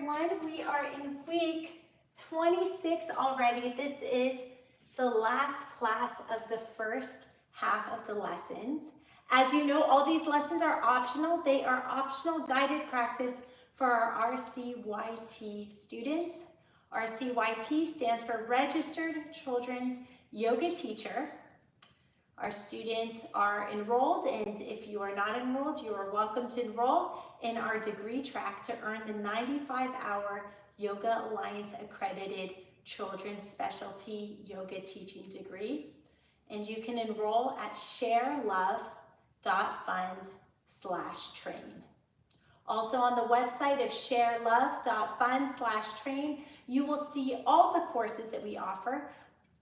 everyone. We are in week 26 already. This is the last class of the first half of the lessons. As you know, all these lessons are optional. They are optional guided practice for our RCYT students. RCYT stands for Registered Children's Yoga Teacher. Our students are enrolled, and if you are not enrolled, you are welcome to enroll in our degree track to earn the 95-hour Yoga Alliance accredited Children's Specialty Yoga Teaching degree. And you can enroll at ShareLove.Fund/train. Also on the website of ShareLove.Fund/train, you will see all the courses that we offer.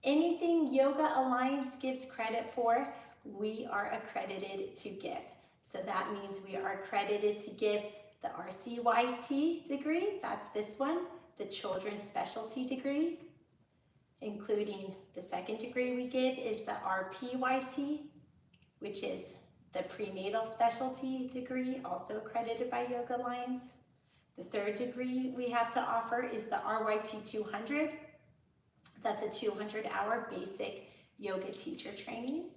Anything Yoga Alliance gives credit for, we are accredited to give. So that means we are accredited to give the RCYT degree, that's this one, the Children's Specialty degree, including the second degree we give is the RPYT, which is the Prenatal Specialty degree, also accredited by Yoga Alliance. The third degree we have to offer is the RYT 200. That's a 200-hour basic yoga teacher training,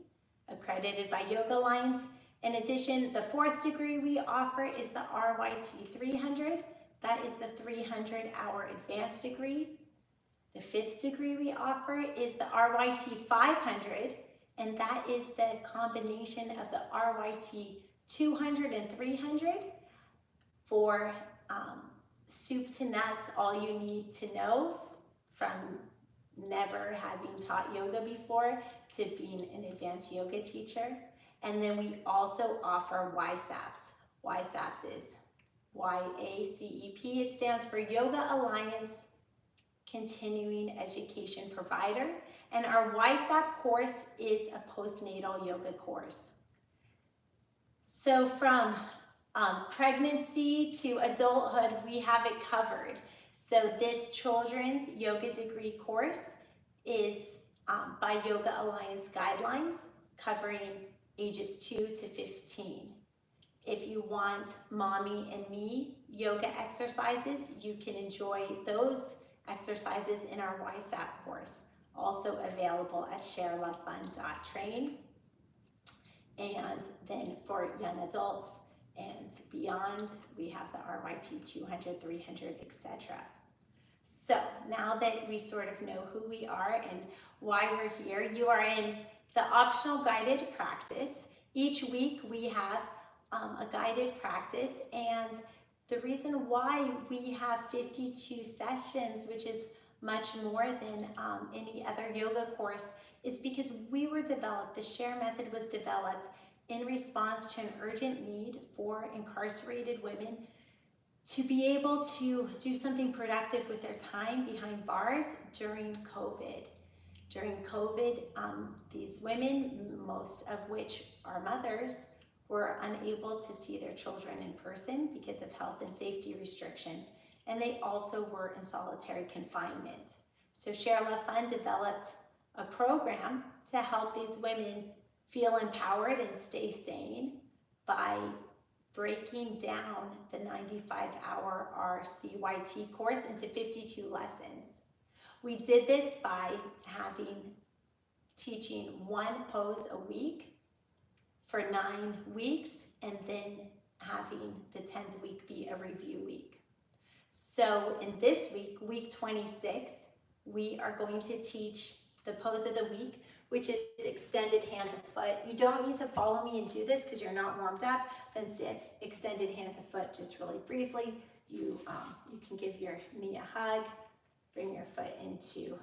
accredited by Yoga Alliance. In addition, the fourth degree we offer is the RYT 300. That is the 300-hour advanced degree. The fifth degree we offer is the RYT 500, and that is the combination of the RYT 200 and 300 for soup to nuts, all you need to know from never having taught yoga before to being an advanced yoga teacher. And then we also offer YSAPs. YSAPs is YACEP. It stands for Yoga Alliance Continuing Education Provider. And our YSAP course is a postnatal yoga course. So from pregnancy to adulthood, we have it covered. So this children's yoga degree course is by Yoga Alliance guidelines, covering ages 2 to 15. If you want mommy and me yoga exercises, you can enjoy those exercises in our YSAP course, also available at ShareLove.Fund/train. And then for young adults and beyond, we have the RYT 200, 300, etc. So now that we sort of know who we are and why we're here, you are in the optional guided practice. Each week we have a guided practice, and the reason why we have 52 sessions, which is much more than any other yoga course, is because we were developed, the SHARE method was developed in response to an urgent need for incarcerated women to be able to do something productive with their time behind bars during COVID. During COVID, these women, most of which are mothers, were unable to see their children in person because of health and safety restrictions, and they also were in solitary confinement. So ShareLove.Fund developed a program to help these women feel empowered and stay sane by breaking down the 95-hour RCYT course into 52 lessons. We did this by teaching one pose a week for 9 weeks, and then having the 10th week be a review week. So in this week, week 26, we are going to teach the pose of the week, which is extended hand to foot. You don't need to follow me and do this because you're not warmed up, but instead, extended hand to foot, just really briefly. You can give your knee a hug, bring your foot into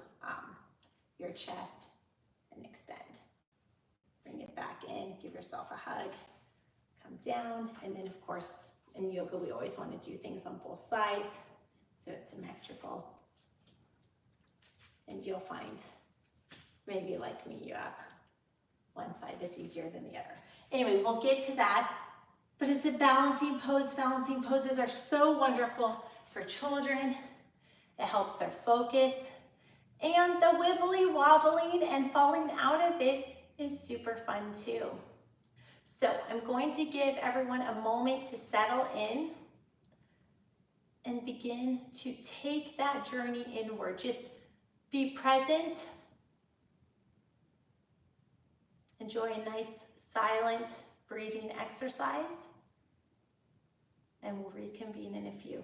your chest, and extend. Bring it back in, give yourself a hug, come down, and then of course, in yoga, we always want to do things on both sides, so it's symmetrical. And you'll find, maybe like me, you have one side that's easier than the other. Anyway, we'll get to that, but it's a balancing pose. Balancing poses are so wonderful for children. It helps their focus, and the wibbly wobbling and falling out of it is super fun too. So I'm going to give everyone a moment to settle in and begin to take that journey inward. Just be present. Enjoy a nice silent breathing exercise, and we'll reconvene in a few.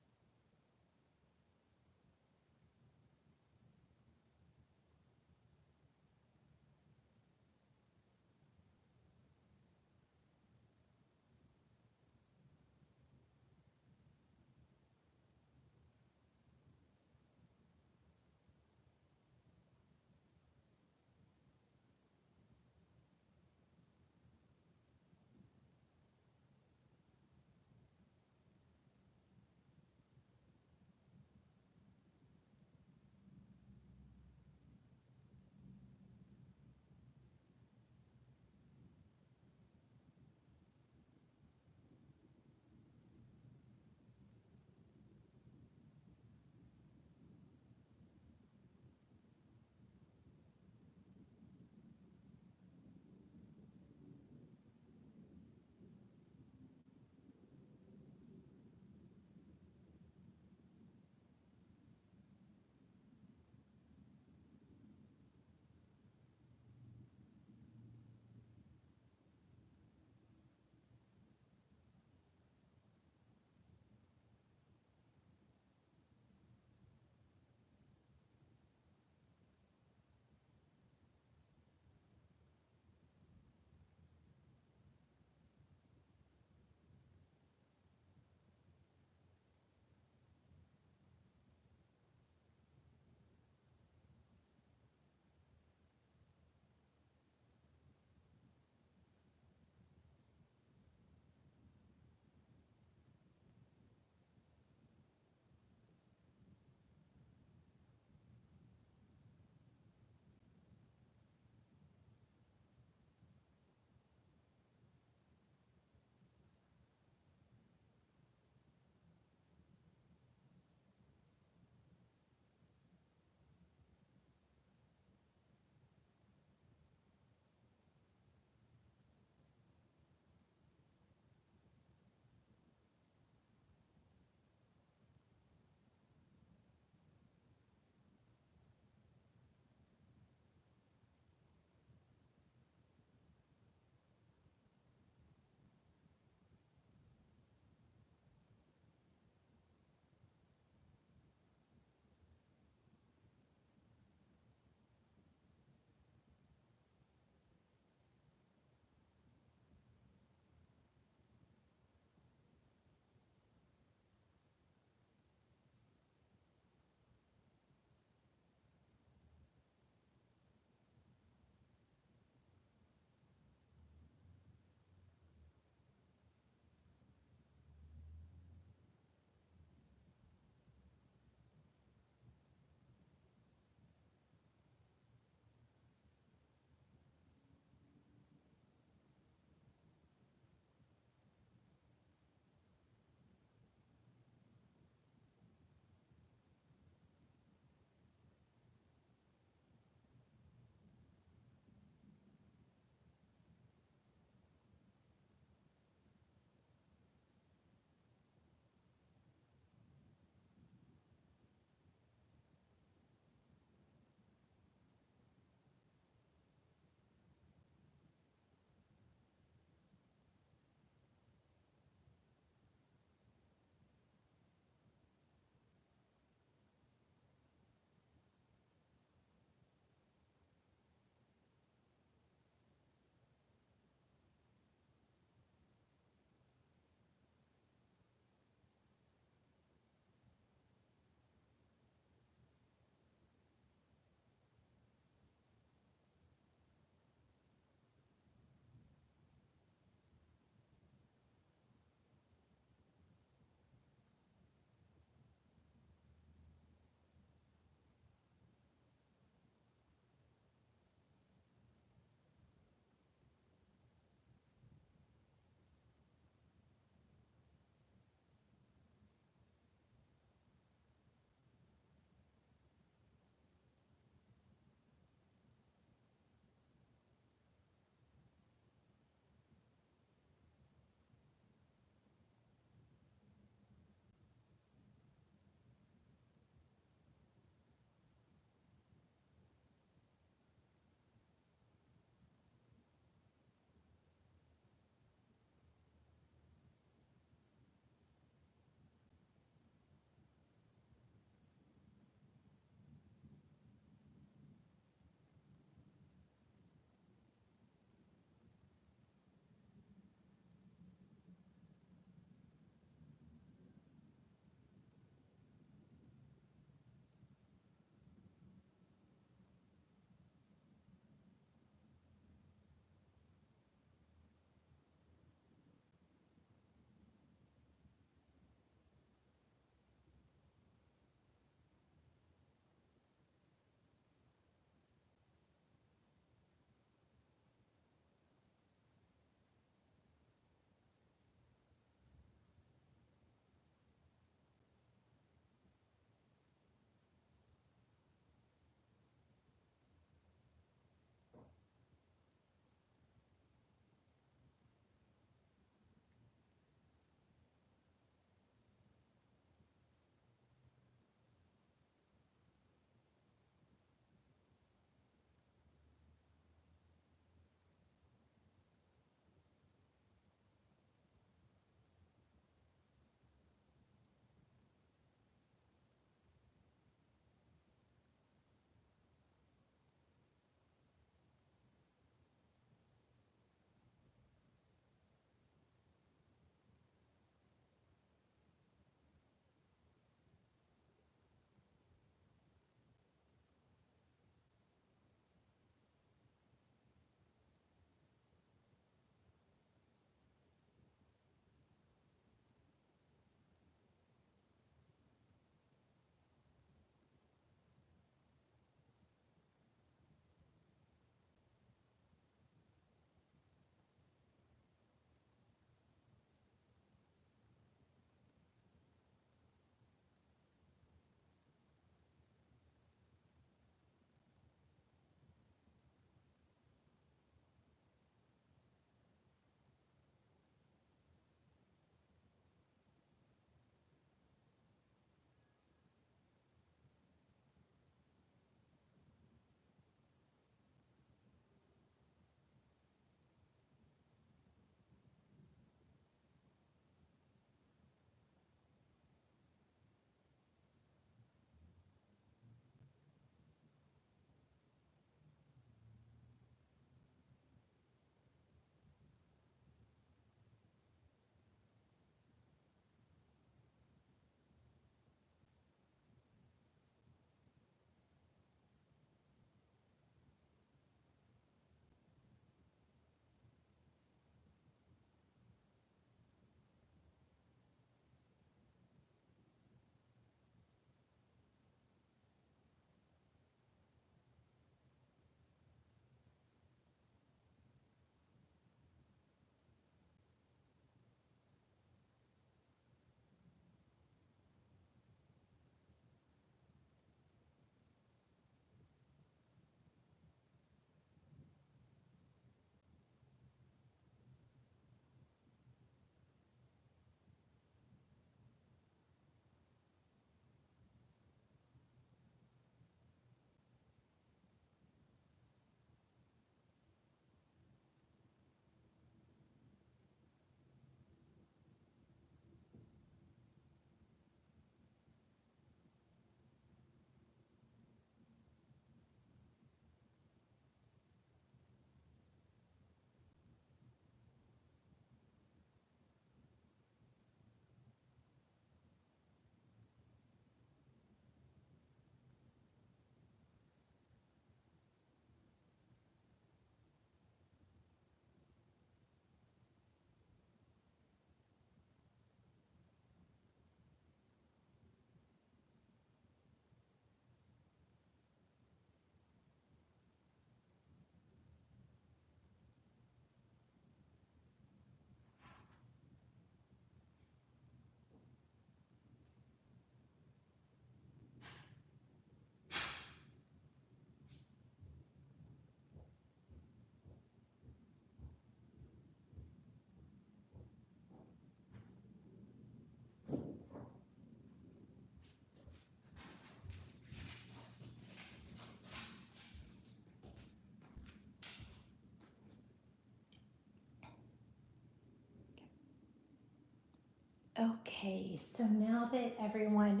Okay, so now that everyone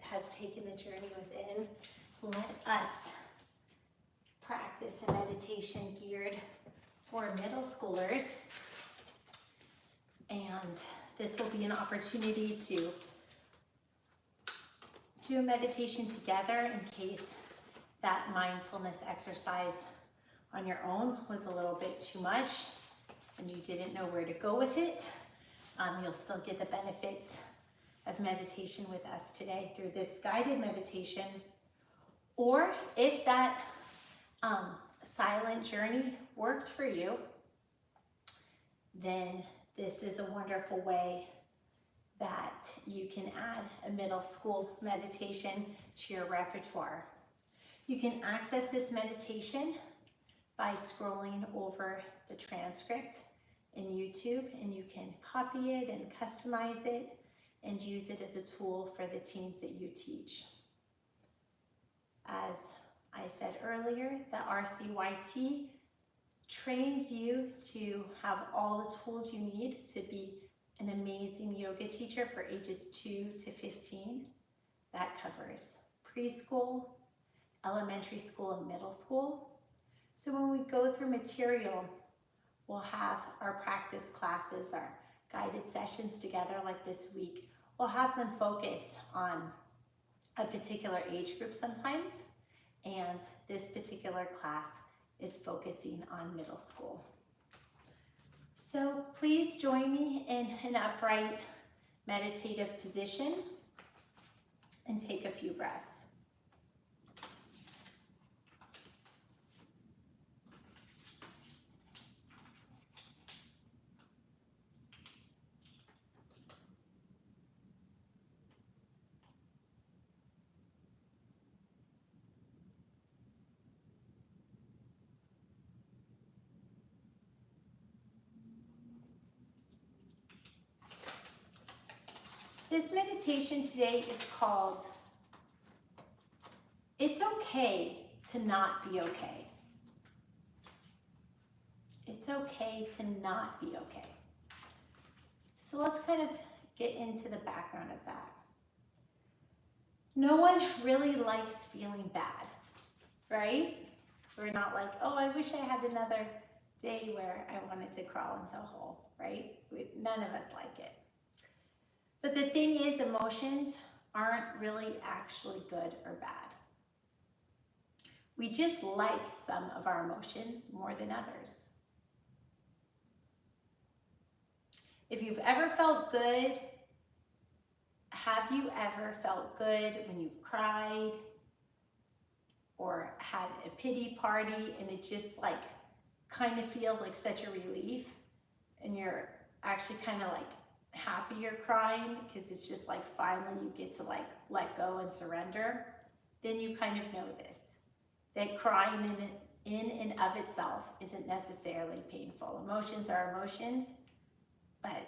has taken the journey within, let us practice a meditation geared for middle schoolers. And this will be an opportunity to do a meditation together in case that mindfulness exercise on your own was a little bit too much and you didn't know where to go with it. You'll still get the benefits of meditation with us today through this guided meditation. Or if that silent journey worked for you, then this is a wonderful way that you can add a middle school meditation to your repertoire. You can access this meditation by scrolling over the transcript in YouTube, and you can copy it and customize it and use it as a tool for the teens that you teach. As I said earlier, the RCYT trains you to have all the tools you need to be an amazing yoga teacher for ages 2 to 15. That covers preschool, elementary school, and middle school. So when we go through material, we'll have our practice classes, our guided sessions together like this week. We'll have them focus on a particular age group sometimes, and this particular class is focusing on middle school. So please join me in an upright meditative position and take a few breaths. This meditation today is called, It's Okay to Not Be Okay. It's okay to not be okay. So let's kind of get into the background of that. No one really likes feeling bad, right? We're not like, oh, I wish I had another day where I wanted to crawl into a hole, right? None of us like it. But the thing is, emotions aren't really actually good or bad. We just like some of our emotions more than others. If you've ever felt good, have you ever felt good when you've cried or had a pity party and it just like kind of feels like such a relief and you're actually kind of like happy you're crying because it's just like finally you get to like let go and surrender? Then you kind of know this, that crying in and of itself isn't necessarily painful. Emotions are emotions, but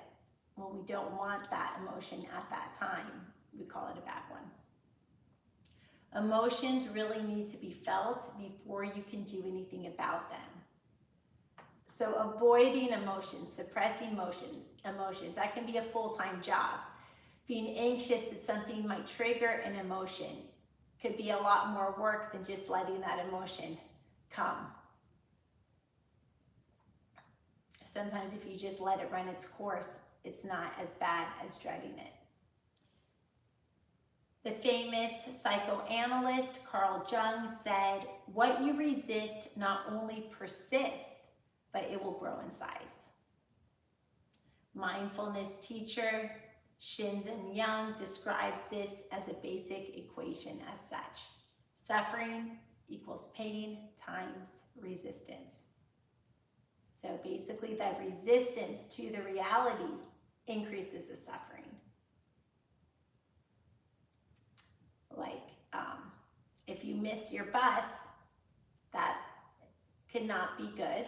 when we don't want that emotion at that time, we call it a bad one. Emotions really need to be felt before you can do anything about them. So avoiding emotions, suppressing emotions, that can be a full-time job. Being anxious that something might trigger an emotion could be a lot more work than just letting that emotion come. Sometimes if you just let it run its course, it's not as bad as dreading it. The famous psychoanalyst Carl Jung said, "What you resist not only persists, but it will grow in size." Mindfulness teacher Shinzen Young describes this as a basic equation as such. Suffering equals pain times resistance. So basically that resistance to the reality increases the suffering. Like if you miss your bus, that could not be good.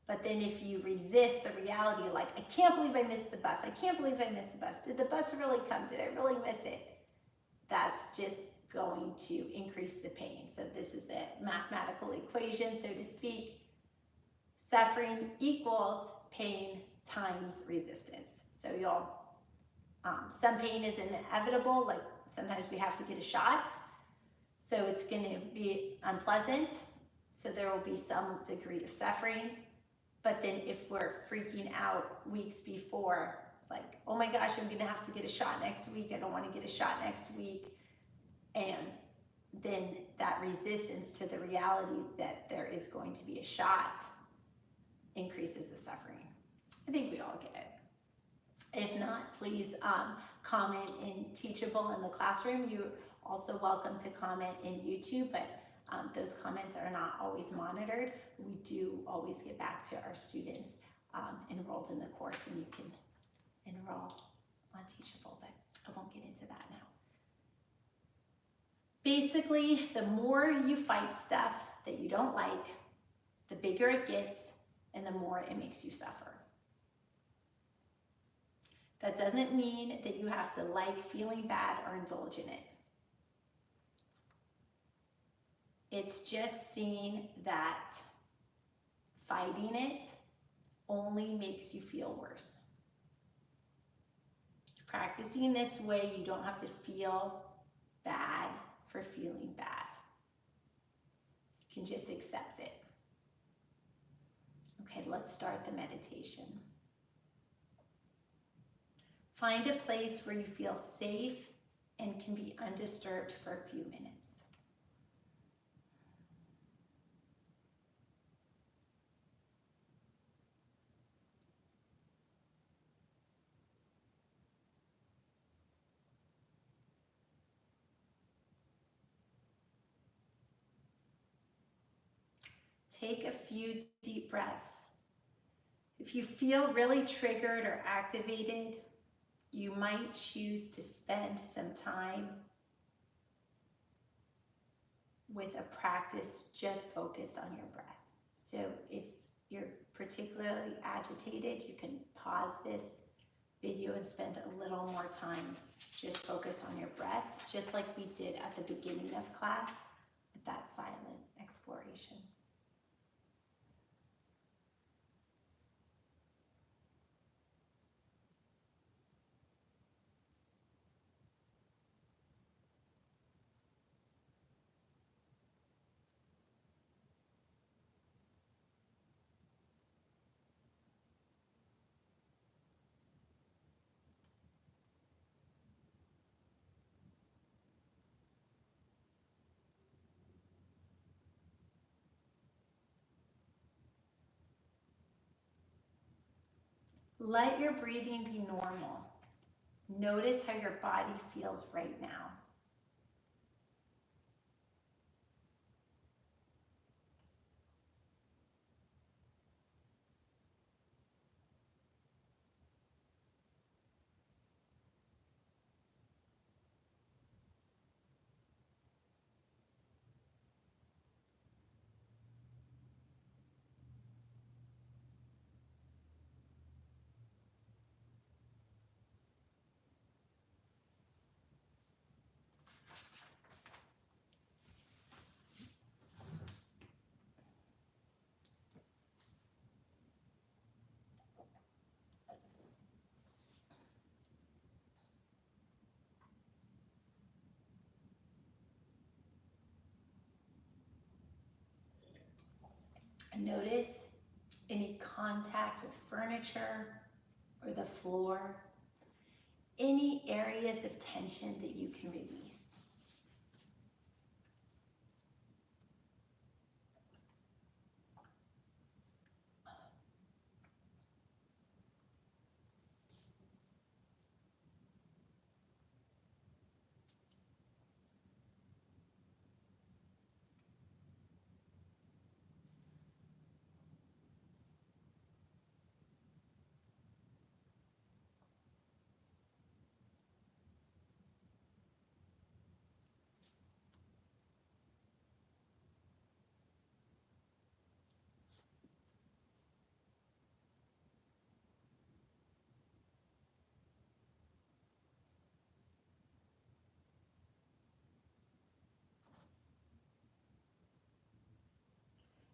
But then if you resist the reality, like, I can't believe I missed the bus. I can't believe I missed the bus. Did the bus really come? Did I really miss it? That's just going to increase the pain. So this is the mathematical equation, so to speak. Suffering equals pain times resistance. So you'll, some pain is inevitable, like sometimes we have to get a shot. So it's gonna be unpleasant. So there will be some degree of suffering. But then if we're freaking out weeks before, like, oh my gosh, I'm gonna have to get a shot next week. I don't wanna get a shot next week. And then that resistance to the reality that there is going to be a shot increases the suffering. I think we all get it. If not, please comment in Teachable in the classroom. You're also welcome to comment in YouTube, but those comments are not always monitored. We do always get back to our students enrolled in the course, and you can enroll on Teachable, but I won't get into that now. Basically, the more you fight stuff that you don't like, the bigger it gets and the more it makes you suffer. That doesn't mean that you have to like feeling bad or indulge in it. It's just seeing that fighting it only makes you feel worse. Practicing this way, you don't have to feel bad for feeling bad. You can just accept it. Okay, let's start the meditation. Find a place where you feel safe and can be undisturbed for a few minutes. Take a few deep breaths. If you feel really triggered or activated, you might choose to spend some time with a practice just focused on your breath. So if you're particularly agitated, you can pause this video and spend a little more time just focused on your breath, just like we did at the beginning of class with that silent exploration. Let your breathing be normal. Notice how your body feels right now. Notice any contact with furniture or the floor, any areas of tension that you can release.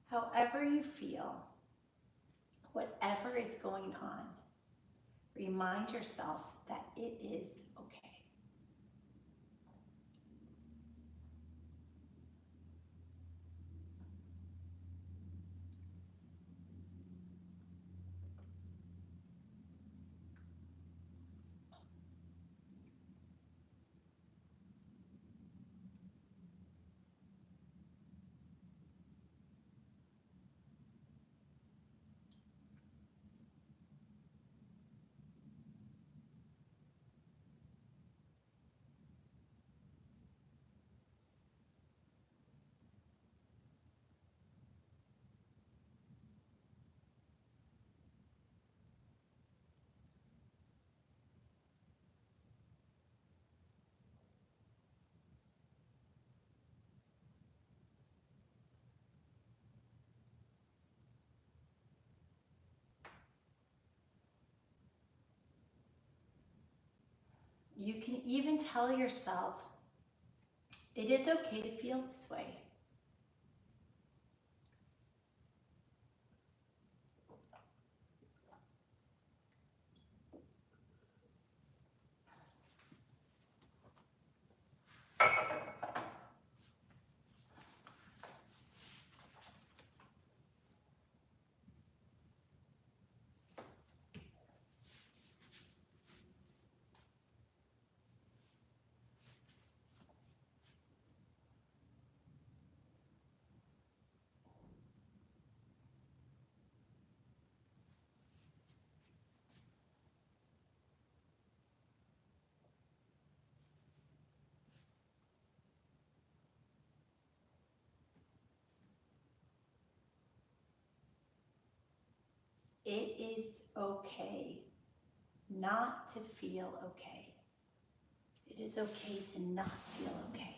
However you feel, whatever is going on, Remind yourself that it is okay. You can even tell yourself, it is okay to feel this way. It is okay not to feel okay. It is okay to not feel okay.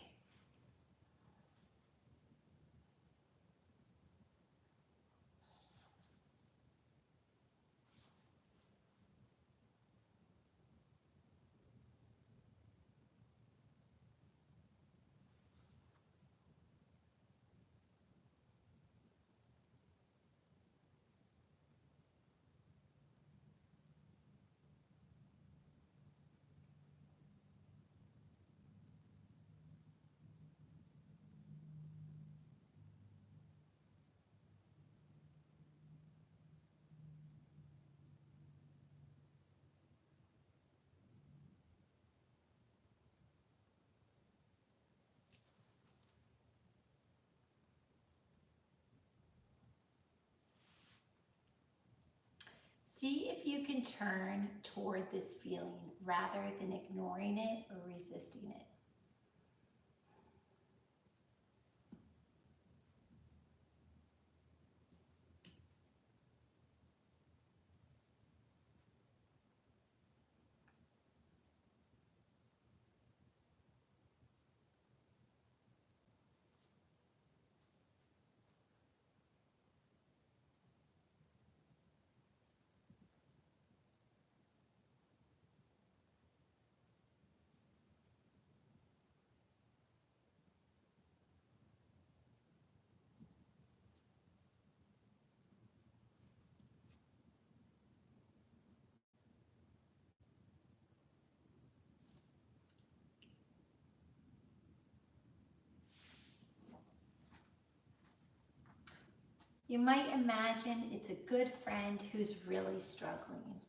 See if you can turn toward this feeling rather than ignoring it or resisting it. You might imagine it's a good friend who's really struggling.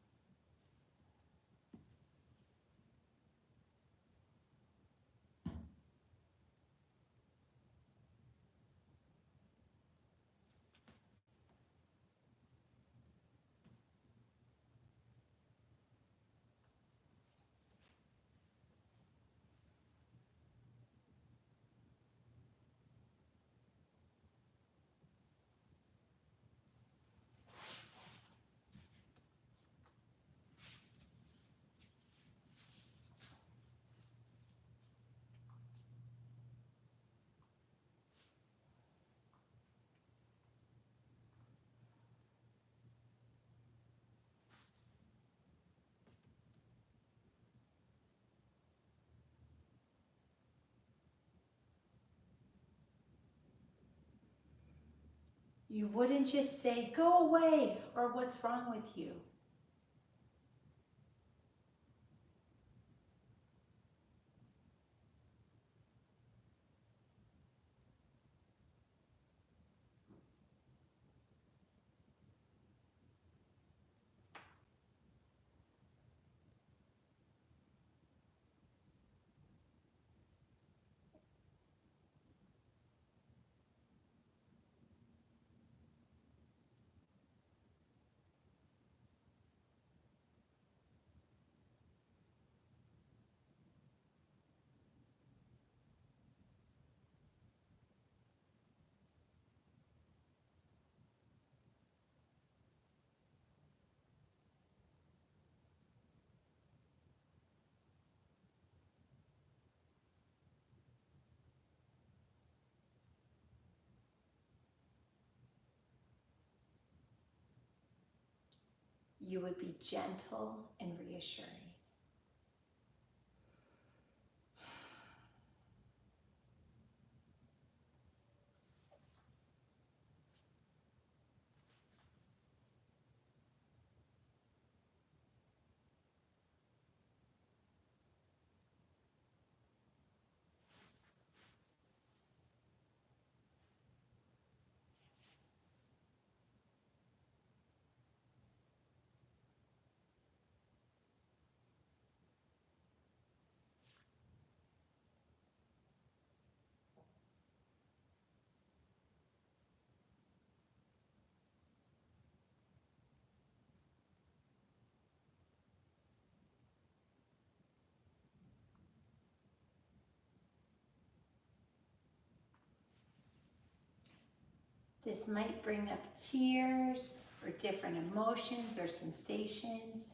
You wouldn't just say, go away, or what's wrong with you? you would be gentle and reassuring. This might bring up tears or different emotions or sensations.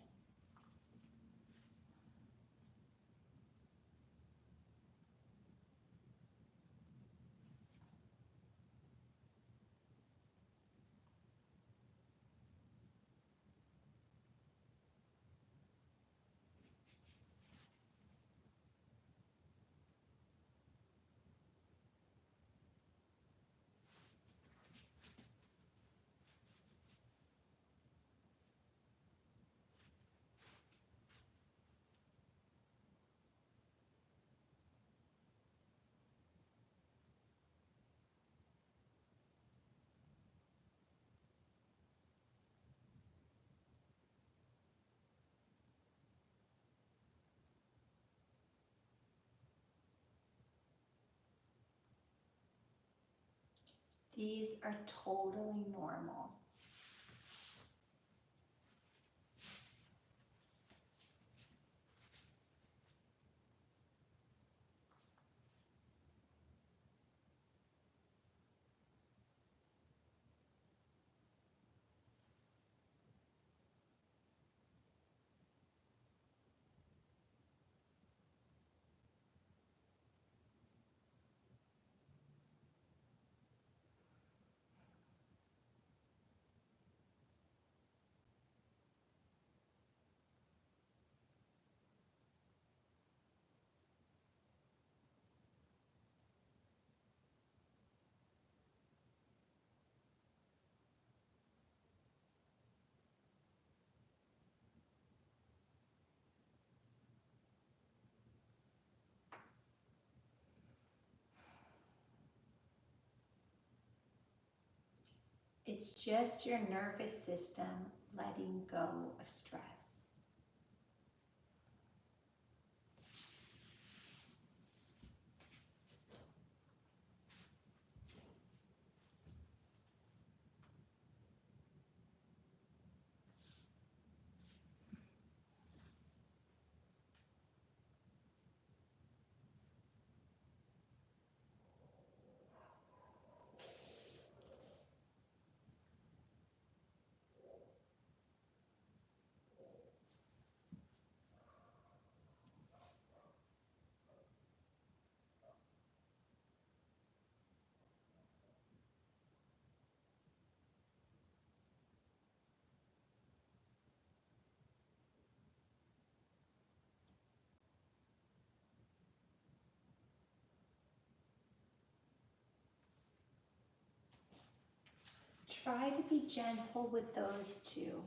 These are totally normal. It's just your nervous system letting go of stress. Try to be gentle with those two.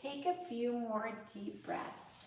Take a few more deep breaths.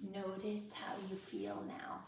Notice how you feel now.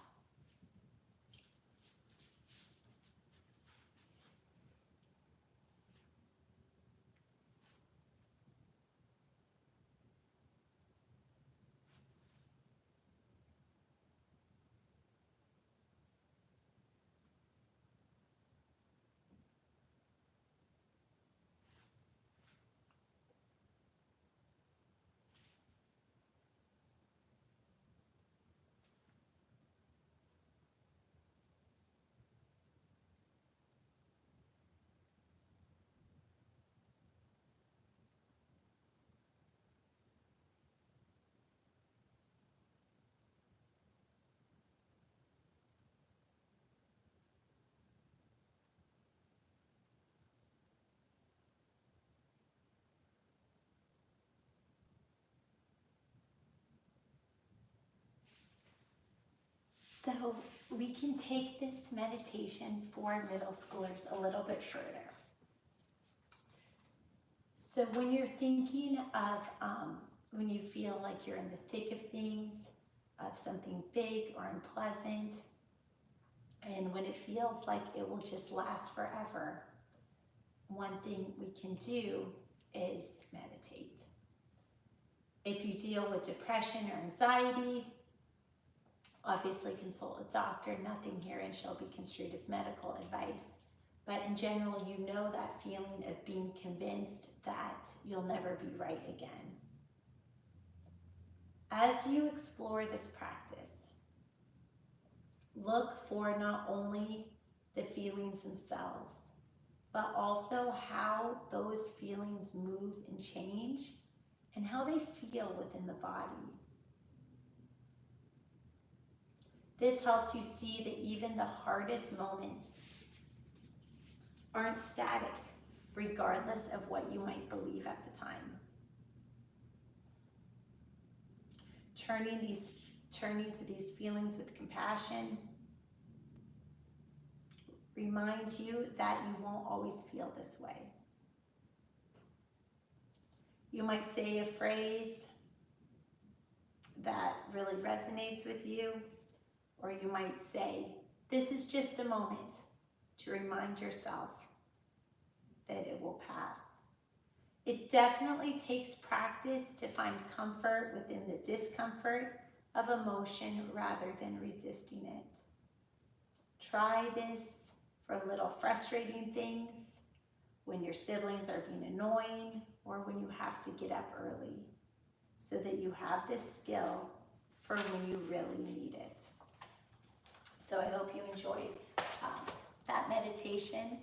So we can take this meditation for middle schoolers a little bit further. So when you're thinking of, when you feel like you're in the thick of things, of something big or unpleasant, and when it feels like it will just last forever, one thing we can do is meditate. If you deal with depression or anxiety, obviously consult a doctor. Nothing herein shall be construed as medical advice. But in general, you know that feeling of being convinced that you'll never be right again. As you explore this practice, look for not only the feelings themselves, but also how those feelings move and change and how they feel within the body. This helps you see that even the hardest moments aren't static, regardless of what you might believe at the time. Turning to these feelings with compassion reminds you that you won't always feel this way. You might say a phrase that really resonates with you, or you might say, "This is just a moment," to remind yourself that it will pass. It definitely takes practice to find comfort within the discomfort of emotion rather than resisting it. Try this for little frustrating things, when your siblings are being annoying, or when you have to get up early, so that you have this skill for when you really need it. So I hope you enjoyed that meditation.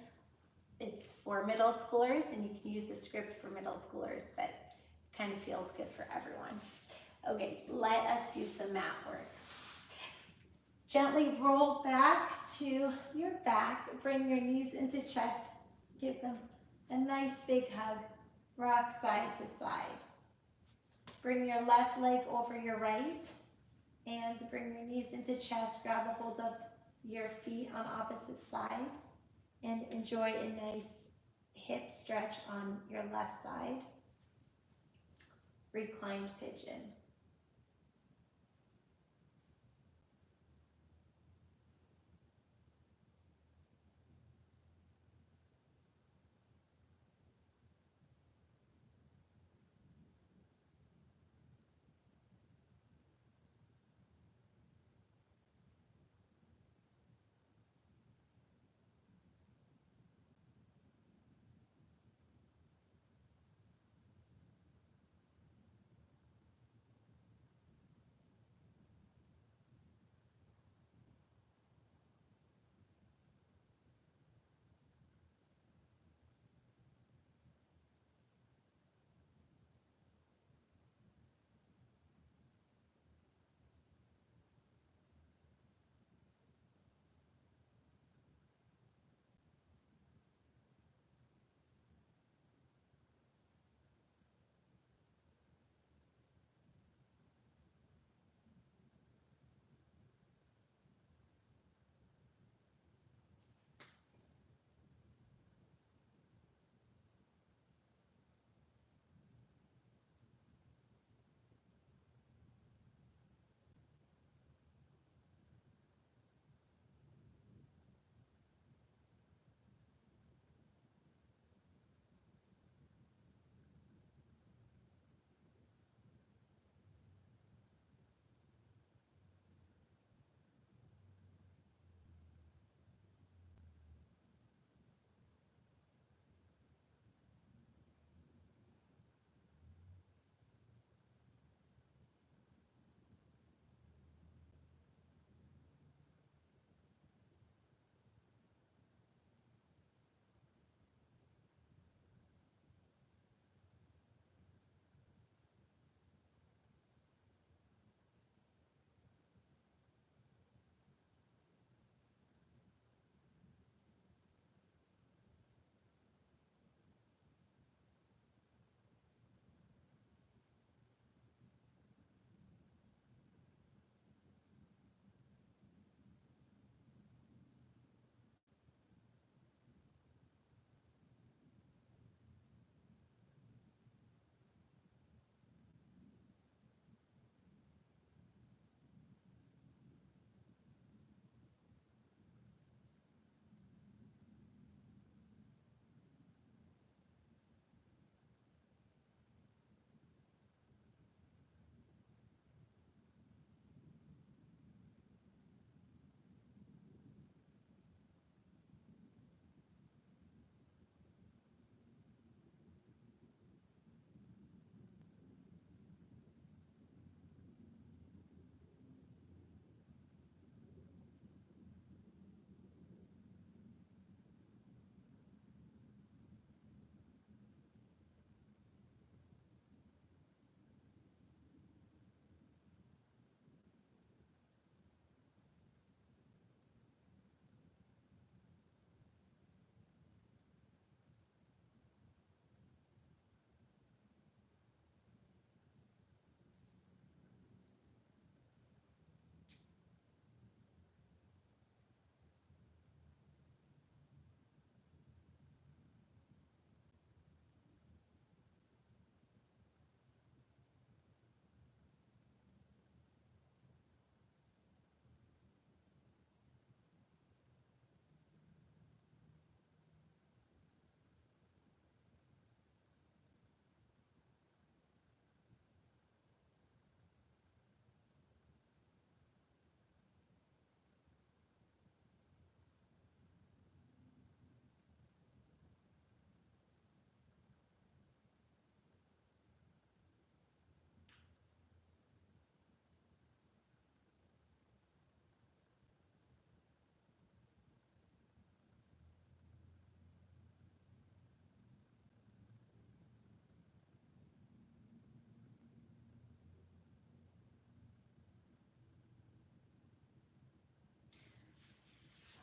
It's for middle schoolers, and you can use the script for middle schoolers, but it kind of feels good for everyone. Okay, let us do some mat work. Gently roll back to your back. Bring your knees into chest. Give them a nice big hug. Rock side to side. Bring your left leg over your right, and bring your knees into chest. Grab a hold of your feet on opposite sides. And enjoy a nice hip stretch on your left side. Reclined pigeon.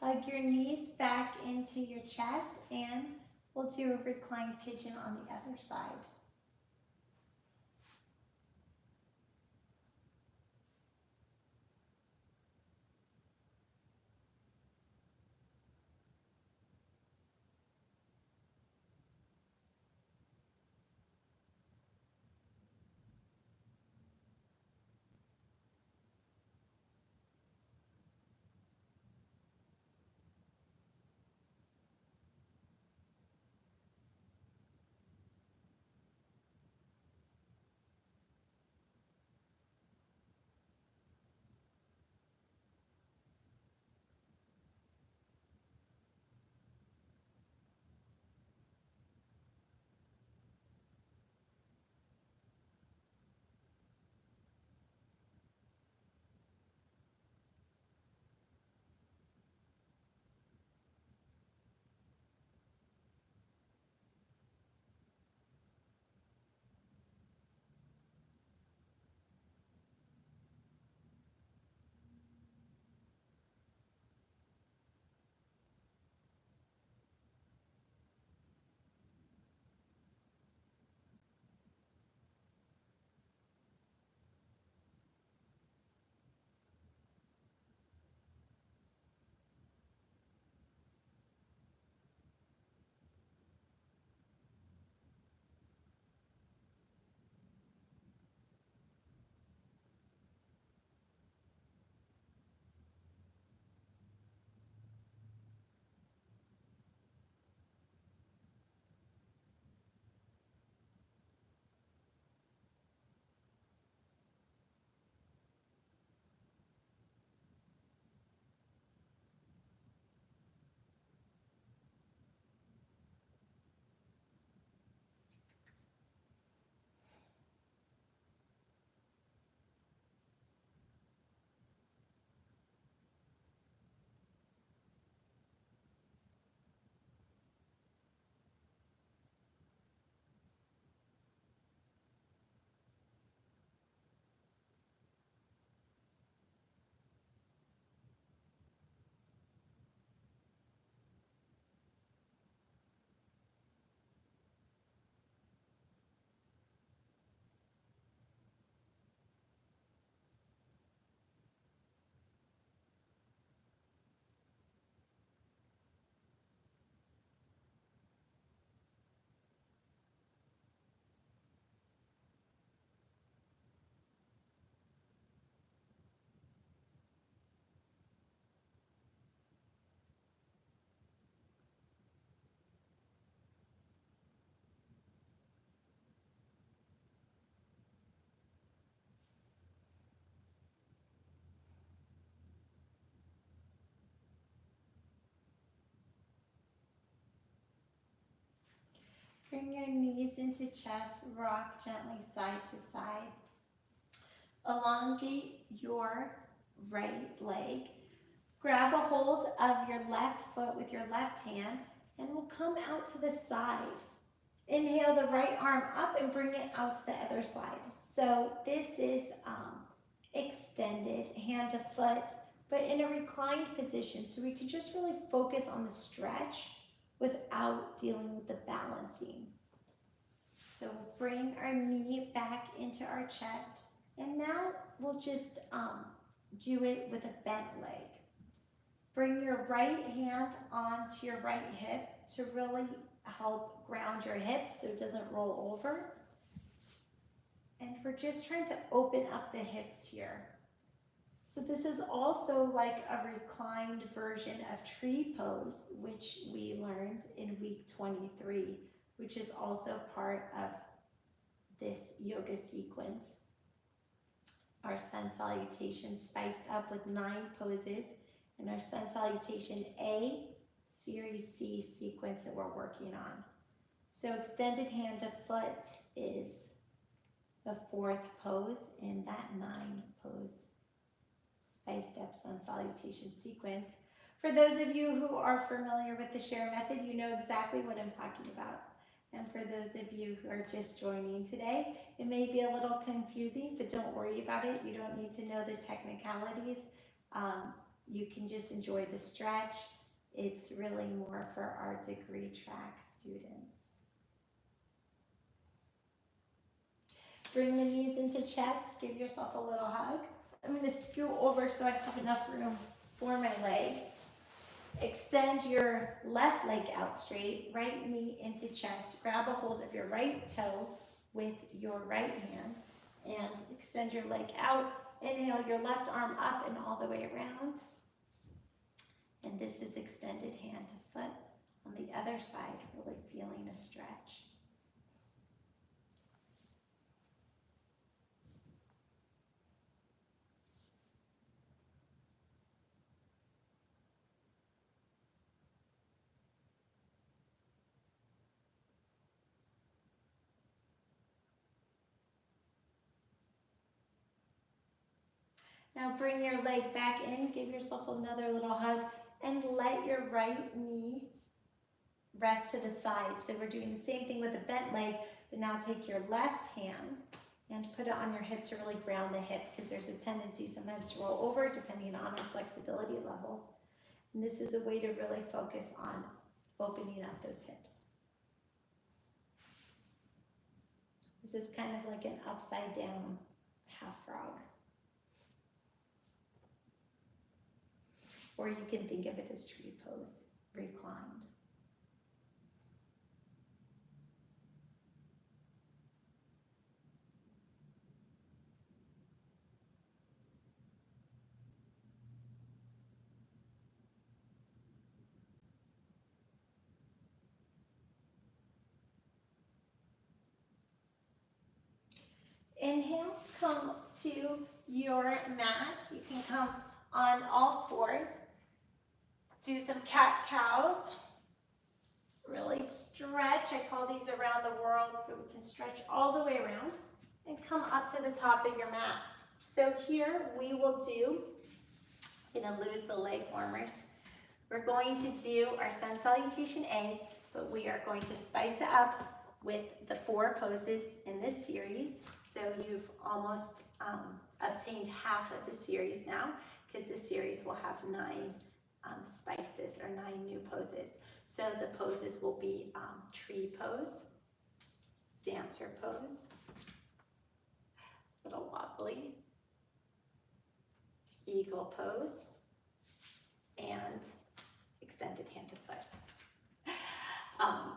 Hug your knees back into your chest, and we'll do a reclined pigeon on the other side. Bring your knees into chest, rock gently side to side. Elongate your right leg. Grab a hold of your left foot with your left hand, and we'll come out to the side. Inhale the right arm up and bring it out to the other side. So this is extended hand to foot, but in a reclined position, so we can just really focus on the stretch without dealing with the balancing. So bring our knee back into our chest, and now we'll just do it with a bent leg. Bring your right hand onto your right hip to really help ground your hip so it doesn't roll over. And we're just trying to open up the hips here. So this is also like a reclined version of tree pose, which we learned in week 23, which is also part of this yoga sequence. Our sun salutation spiced up with 9 poses, and our sun salutation A, series C sequence that we're working on. So extended hand to foot is the 4th pose in that 9 pose spiced up sun salutation sequence. For those of you who are familiar with the Share method, you know exactly what I'm talking about. And for those of you who are just joining today, it may be a little confusing, but don't worry about it. You don't need to know the technicalities. You can just enjoy the stretch. It's really more for our degree track students. Bring the knees into chest, give yourself a little hug. I'm going to scoot over so I have enough room for my leg. Extend your left leg out straight, right knee into chest. Grab a hold of your right toe with your right hand and extend your leg out. Inhale your left arm up and all the way around. And this is extended hand to foot. On the other side, really feeling a stretch. Now bring your leg back in, give yourself another little hug, and let your right knee rest to the side. So we're doing the same thing with the bent leg, but now take your left hand and put it on your hip to really ground the hip, because there's a tendency sometimes to roll over depending on our flexibility levels. And this is a way to really focus on opening up those hips. This is kind of like an upside down half frog. Or you can think of it as tree pose, reclined. Inhale, come to your mat. You can come on all fours. Do some cat-cows. Really stretch. I call these around the world, but we can stretch all the way around and come up to the top of your mat. So here we will do, I'm gonna lose the leg warmers. We're going to do our sun salutation A, but we are going to spice it up with the 4 poses in this series. So you've almost obtained half of the series now, because this series will have 9 spices or 9 new poses. So the poses will be tree pose, dancer pose, little wobbly, eagle pose, and extended hand to foot.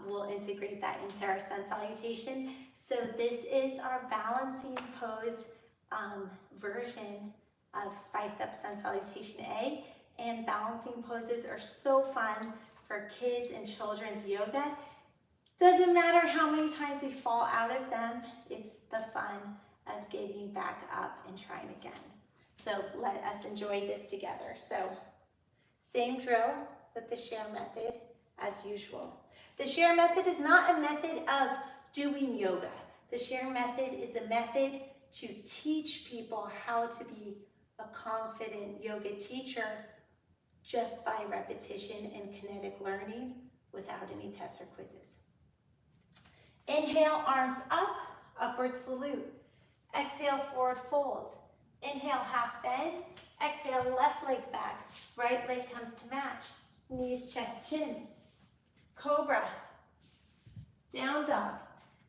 We'll integrate that into our sun salutation. So this is our balancing pose version of spiced up sun salutation A. And balancing poses are so fun for kids and children's yoga. Doesn't matter how many times we fall out of them, it's the fun of getting back up and trying again. So let us enjoy this together. So same drill with the share method as usual. The share method is not a method of doing yoga. The share method is a method to teach people how to be a confident yoga teacher just by repetition and kinetic learning without any tests or quizzes. Inhale, arms up, upward salute. Exhale, forward fold. Inhale, half bend. Exhale, left leg back. Right leg comes to match. Knees, chest, chin. Cobra. Down dog.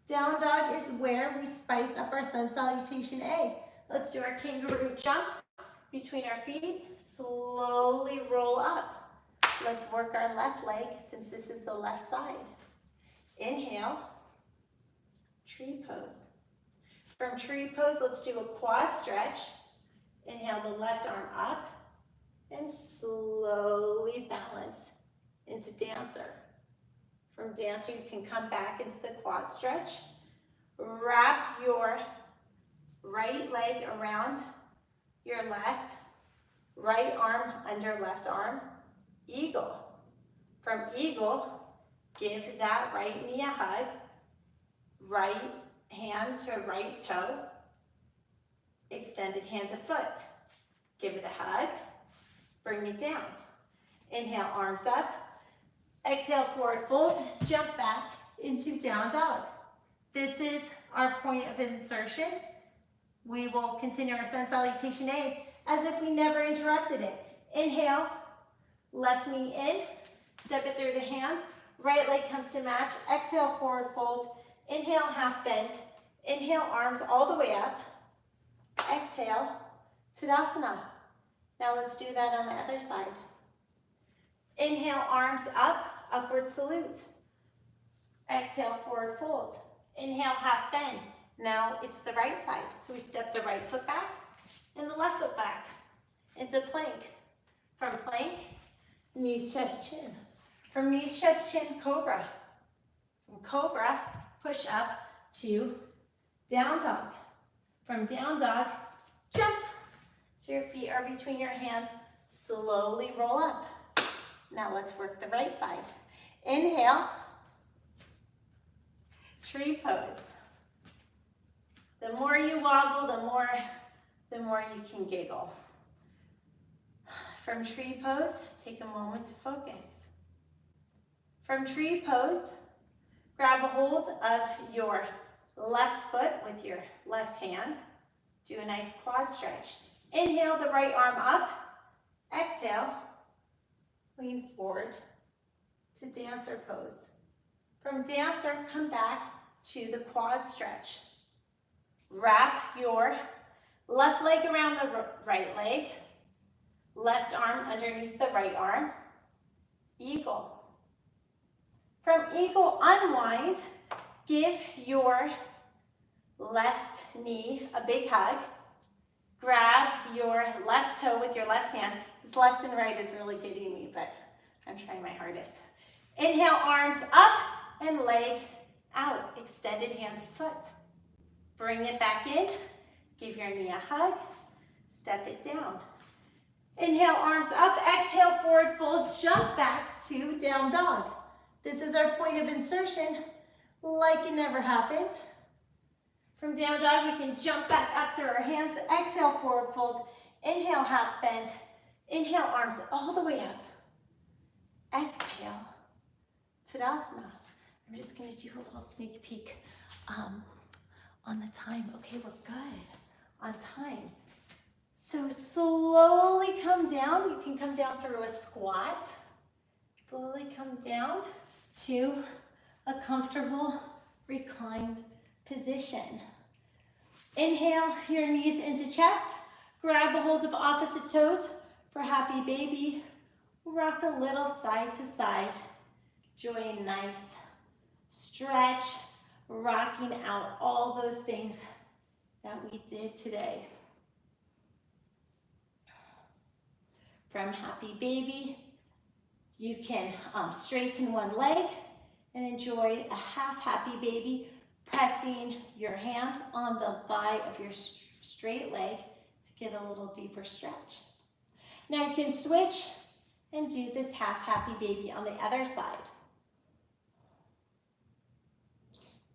Down dog is where we spice up our sun salutation A. Let's do our kangaroo jump. Between our feet, slowly roll up. Let's work our left leg since this is the left side. Inhale, tree pose. From tree pose, let's do a quad stretch. Inhale the left arm up and slowly balance into dancer. From dancer, you can come back into the quad stretch. Wrap your right leg around your left, right arm under left arm, eagle. From eagle, give that right knee a hug, right hand to right toe, extended hand to foot. Give it a hug, bring it down. Inhale, arms up. Exhale, forward fold, jump back into down dog. This is our point of insertion. We will continue our sun salutation A as if we never interrupted it. Inhale, left knee in, Step it through the hands. Right leg comes to match. Exhale, forward fold. Inhale, half bend. Inhale, arms all the way up. Exhale, Tadasana. Now let's do that on the other side. Inhale, arms up, upward salute. Exhale, forward fold. Inhale, half bend. Now it's the right side. So we step the right foot back and the left foot back into plank. From plank, knees, chest, chin. From knees, chest, chin, cobra. From cobra, push up to down dog. From down dog, jump. So your feet are between your hands. Slowly roll up. Now let's work the right side. Inhale, tree pose. The more you wobble, the more you can giggle. From tree pose, take a moment to focus. From tree pose, grab a hold of your left foot with your left hand. Do a nice quad stretch. Inhale the right arm up. Exhale, lean forward to dancer pose. From dancer, come back to the quad stretch. Wrap your left leg around the right leg. Left arm underneath the right arm. Eagle. From eagle, unwind. Give your left knee a big hug. Grab your left toe with your left hand. This left and right is really getting me, but I'm trying my hardest. Inhale, arms up and leg out. Extended hand to foot. Bring it back in. Give your knee a hug. Step it down. Inhale, arms up. Exhale, forward fold. Jump back to down dog. This is our point of insertion, like it never happened. From down dog, we can jump back up through our hands. Exhale, forward fold. Inhale, half bend. Inhale, arms all the way up. Exhale, Tadasana. I'm just gonna do a little sneak peek on the time. Okay, we're good on time. So slowly come down. You can come down through a squat. Slowly come down to a comfortable reclined position. Inhale your knees into chest. Grab a hold of opposite toes for happy baby. Rock a little side to side. Enjoy a nice stretch, rocking out all those things that we did today. From happy baby, you can straighten one leg and enjoy a half happy baby, pressing your hand on the thigh of your straight leg to get a little deeper stretch. Now you can switch and do this half happy baby on the other side.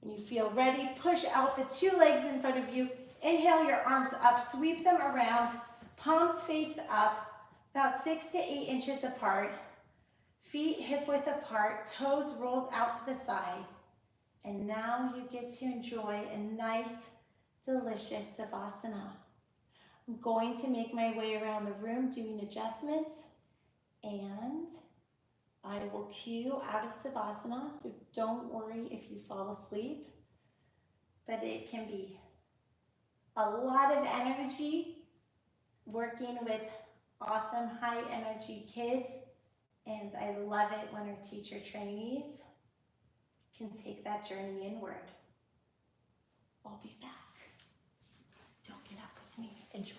When you feel ready, push out the two legs in front of you. Inhale your arms up, sweep them around, palms face up, about 6 to 8 inches apart. Feet hip width apart, toes rolled out to the side. And now you get to enjoy a nice, delicious Savasana. I'm going to make my way around the room doing adjustments, and I will cue you out of Savasana, so don't worry if you fall asleep, but it can be a lot of energy working with awesome high energy kids, and I love it when our teacher trainees can take that journey inward. I'll be back. Don't get up with me. Enjoy.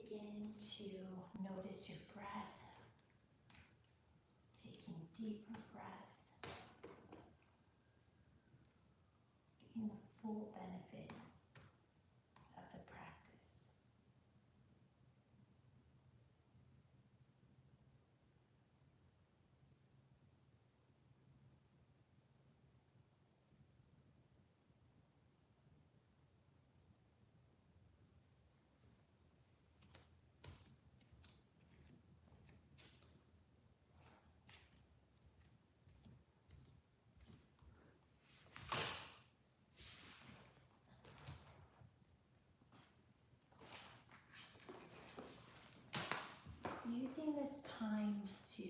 begin to notice your breath, taking deeper breaths, getting the full benefit of the practice. Using this time to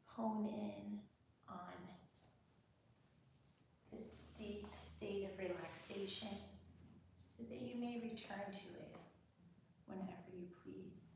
hone in on this deep state of relaxation so that you may return to it whenever you please.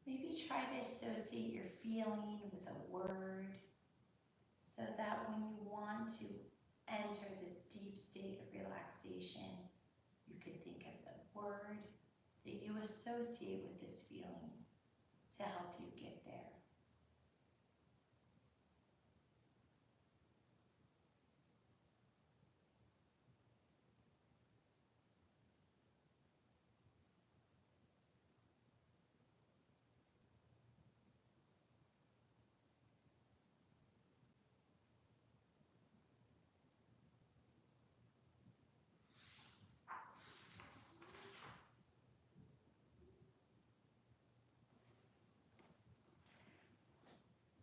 Maybe try to associate your feeling with a word so that when you want to enter this deep state of relaxation, you can think of the word that you associate with this feeling to help you get there.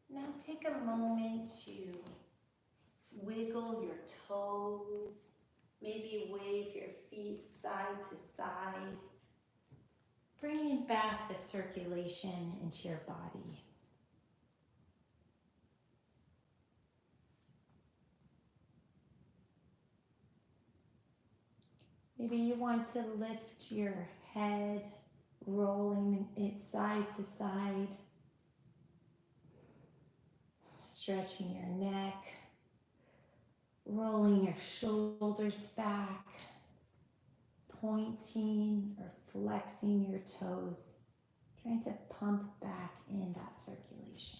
Now take a moment to wiggle your toes, maybe wave your feet side to side, bringing back the circulation into your body. Maybe you want to lift your head, rolling it side to side, stretching your neck, rolling your shoulders back, pointing or flexing your toes, trying to pump back in that circulation.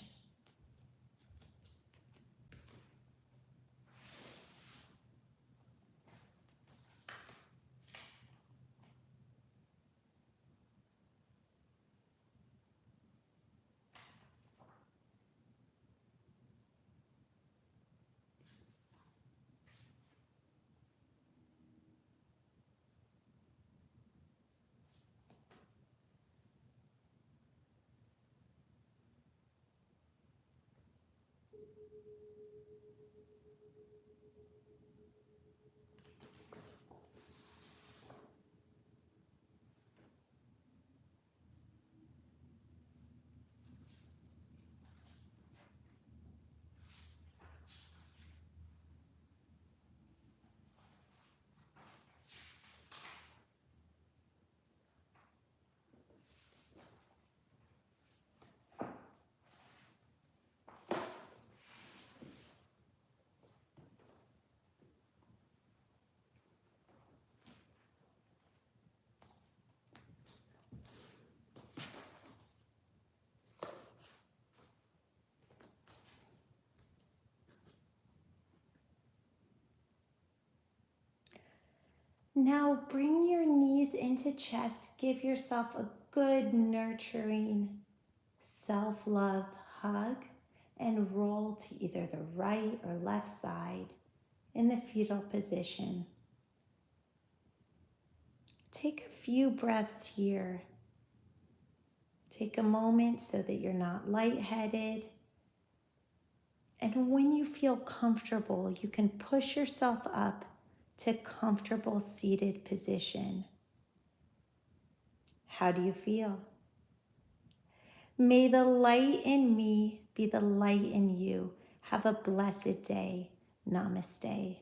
Now bring your knees into chest. Give yourself a good nurturing self-love hug and roll to either the right or left side in the fetal position. Take a few breaths here. Take a moment so that you're not lightheaded. And when you feel comfortable, you can push yourself up to comfortable seated position. How do you feel? May the light in me be the light in you. Have a blessed day. Namaste.